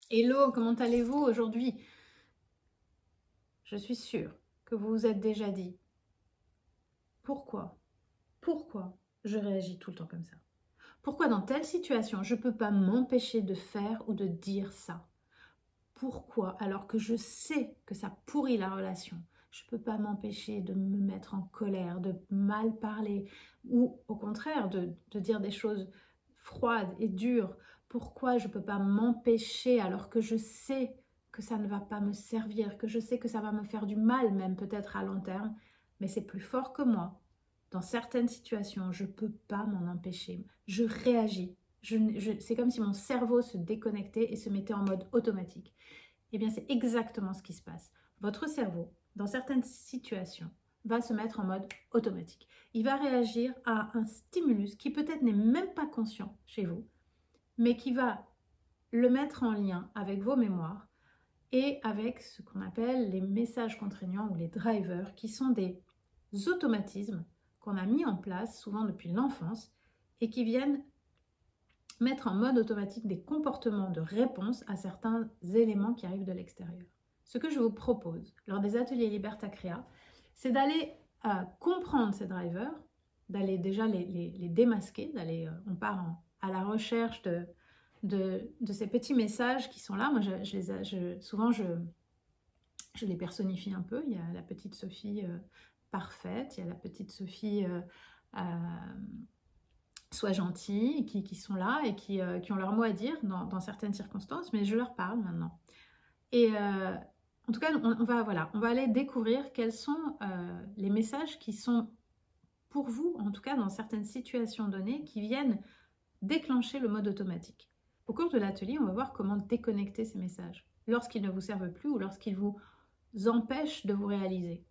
Hello, comment allez-vous aujourd'hui? Je suis sûre que vous vous êtes déjà dit pourquoi, pourquoi je réagis tout le temps comme ça? Pourquoi dans telle situation je ne peux pas m'empêcher de faire ou de dire ça? Pourquoi alors que je sais que ça pourrit la relation, je ne peux pas m'empêcher de me mettre en colère, de mal parler ou au contraire de dire des choses froides et dures? Pourquoi je ne peux pas m'empêcher alors que je sais que ça ne va pas me servir, que je sais que ça va me faire du mal même peut-être à long terme, mais c'est plus fort que moi. Dans certaines situations, je ne peux pas m'en empêcher. Je réagis. C'est comme si mon cerveau se déconnectait et se mettait en mode automatique. Eh bien, c'est exactement ce qui se passe. Votre cerveau, dans certaines situations, va se mettre en mode automatique. Il va réagir à un stimulus qui peut-être n'est même pas conscient chez vous, mais qui va le mettre en lien avec vos mémoires et avec ce qu'on appelle les messages contraignants ou les drivers, qui sont des automatismes qu'on a mis en place souvent depuis l'enfance et qui viennent mettre en mode automatique des comportements de réponse à certains éléments qui arrivent de l'extérieur. Ce que je vous propose lors des ateliers Liberta Créa, c'est d'aller comprendre ces drivers, d'aller déjà les démasquer, on part à la recherche de ces petits messages qui sont là. Moi, souvent, je les personnifie un peu. Il y a la petite Sophie parfaite, il y a la petite Sophie euh, soient gentils, qui sont là et qui ont leur mot à dire dans certaines circonstances, mais je leur parle maintenant. Et en tout cas, on va aller découvrir quels sont les messages qui sont pour vous, en tout cas dans certaines situations données, qui viennent déclencher le mode automatique. Au cours de l'atelier, on va voir comment déconnecter ces messages lorsqu'ils ne vous servent plus ou lorsqu'ils vous empêchent de vous réaliser.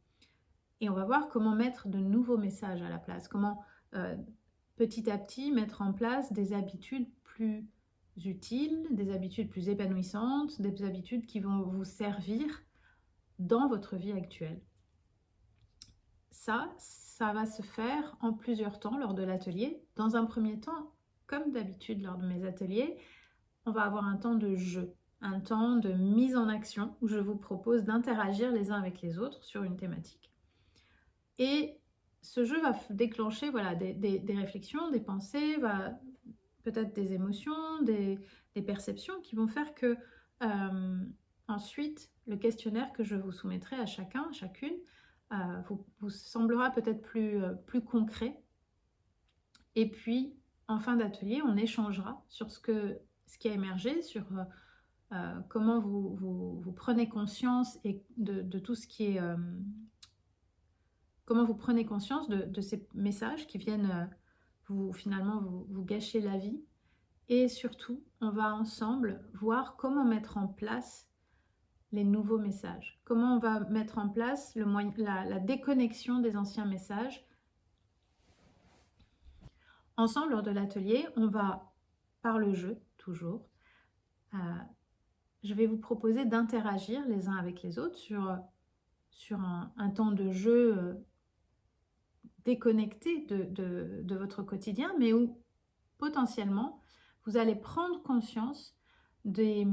Et on va voir comment mettre de nouveaux messages à la place, comment petit à petit mettre en place des habitudes plus utiles, des habitudes plus épanouissantes, des habitudes qui vont vous servir dans votre vie actuelle. Ça va se faire en plusieurs temps lors de l'atelier. Dans un premier temps, comme d'habitude lors de mes ateliers, on va avoir un temps de jeu, un temps de mise en action où je vous propose d'interagir les uns avec les autres sur une thématique. Et ce jeu va déclencher des réflexions, des pensées, peut-être des émotions, des perceptions qui vont faire que ensuite, le questionnaire que je vous soumettrai à chacun, à chacune, vous semblera peut-être plus concret. Et puis, en fin d'atelier, on échangera sur ce qui a émergé, sur comment vous prenez conscience de tout ce qui est... comment vous prenez conscience de ces messages qui viennent vous gâcher la vie. Et surtout, on va ensemble voir comment mettre en place les nouveaux messages. Comment on va mettre en place la déconnexion des anciens messages. Ensemble, lors de l'atelier, on va, par le jeu, toujours, je vais vous proposer d'interagir les uns avec les autres sur un temps de jeu déconnecté de votre quotidien, mais où potentiellement, vous allez prendre conscience de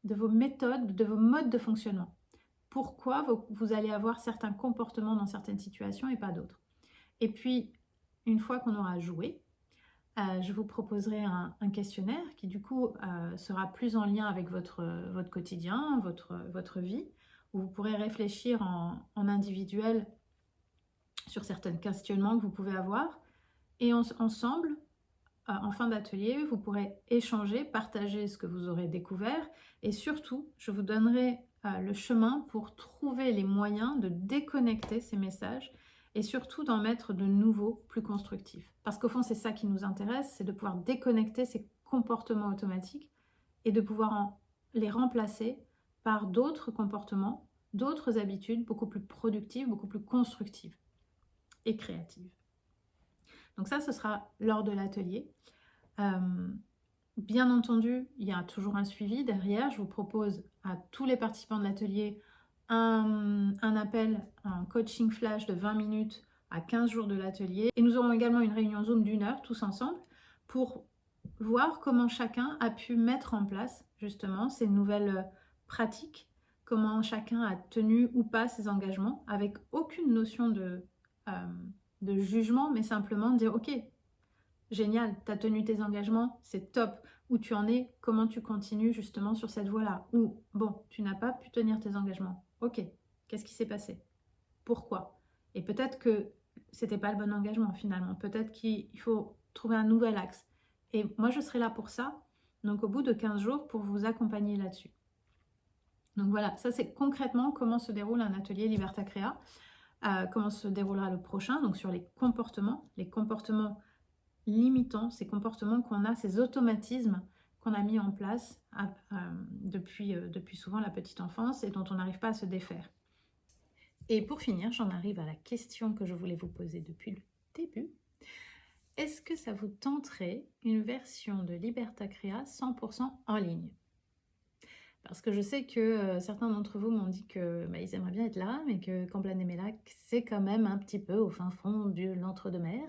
vos méthodes, de vos modes de fonctionnement. Pourquoi vous allez avoir certains comportements dans certaines situations et pas d'autres. Et puis, une fois qu'on aura joué, je vous proposerai un questionnaire qui du coup sera plus en lien avec votre quotidien, votre vie, où vous pourrez réfléchir en individuel sur certains questionnements que vous pouvez avoir. Et ensemble, en fin d'atelier, vous pourrez échanger, partager ce que vous aurez découvert et surtout, je vous donnerai le chemin pour trouver les moyens de déconnecter ces messages et surtout d'en mettre de nouveaux plus constructifs. Parce qu'au fond, c'est ça qui nous intéresse, c'est de pouvoir déconnecter ces comportements automatiques et de pouvoir les remplacer par d'autres comportements, d'autres habitudes beaucoup plus productives, beaucoup plus constructives et créatives. Donc ça, ce sera lors de l'atelier. Bien entendu, il y a toujours un suivi derrière. Je vous propose à tous les participants de l'atelier un appel, un coaching flash de 20 minutes à 15 jours de l'atelier. Et nous aurons également une réunion Zoom d'1 heure tous ensemble pour voir comment chacun a pu mettre en place justement ces nouvelles pratiques, comment chacun a tenu ou pas ses engagements, avec aucune notion de jugement, mais simplement dire ok, génial, tu as tenu tes engagements, c'est top. Où tu en es, comment tu continues justement sur cette voie-là. Ou bon, tu n'as pas pu tenir tes engagements. Ok, qu'est-ce qui s'est passé? Pourquoi? Et peut-être que c'était pas le bon engagement finalement. Peut-être qu'il faut trouver un nouvel axe. Et moi, je serai là pour ça. Donc au bout de 15 jours, pour vous accompagner là-dessus. Donc voilà, ça c'est concrètement comment se déroule un atelier Liberta Crea. Comment se déroulera le prochain, donc sur les comportements limitants, ces comportements qu'on a, ces automatismes qu'on a mis en place depuis souvent la petite enfance et dont on n'arrive pas à se défaire. Et pour finir, j'en arrive à la question que je voulais vous poser depuis le début. Est-ce que ça vous tenterait une version de Liberta Crea 100% en ligne? Parce que je sais que certains d'entre vous m'ont dit que ils aimeraient bien être là, mais que Camp-Plan-et-Mélac, c'est quand même un petit peu au fin fond de l'entre-deux-mer.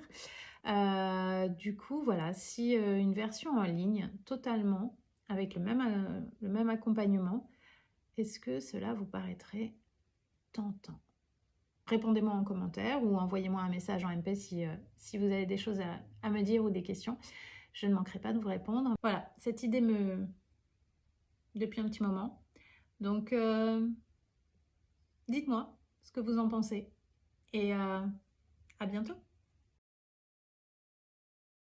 Du coup, voilà, si une version en ligne, totalement, avec le même accompagnement, est-ce que cela vous paraîtrait tentant? Répondez-moi en commentaire ou envoyez-moi un message en MP si vous avez des choses à me dire ou des questions. Je ne manquerai pas de vous répondre. Voilà, cette idée depuis un petit moment. Donc, dites-moi ce que vous en pensez. Et à bientôt.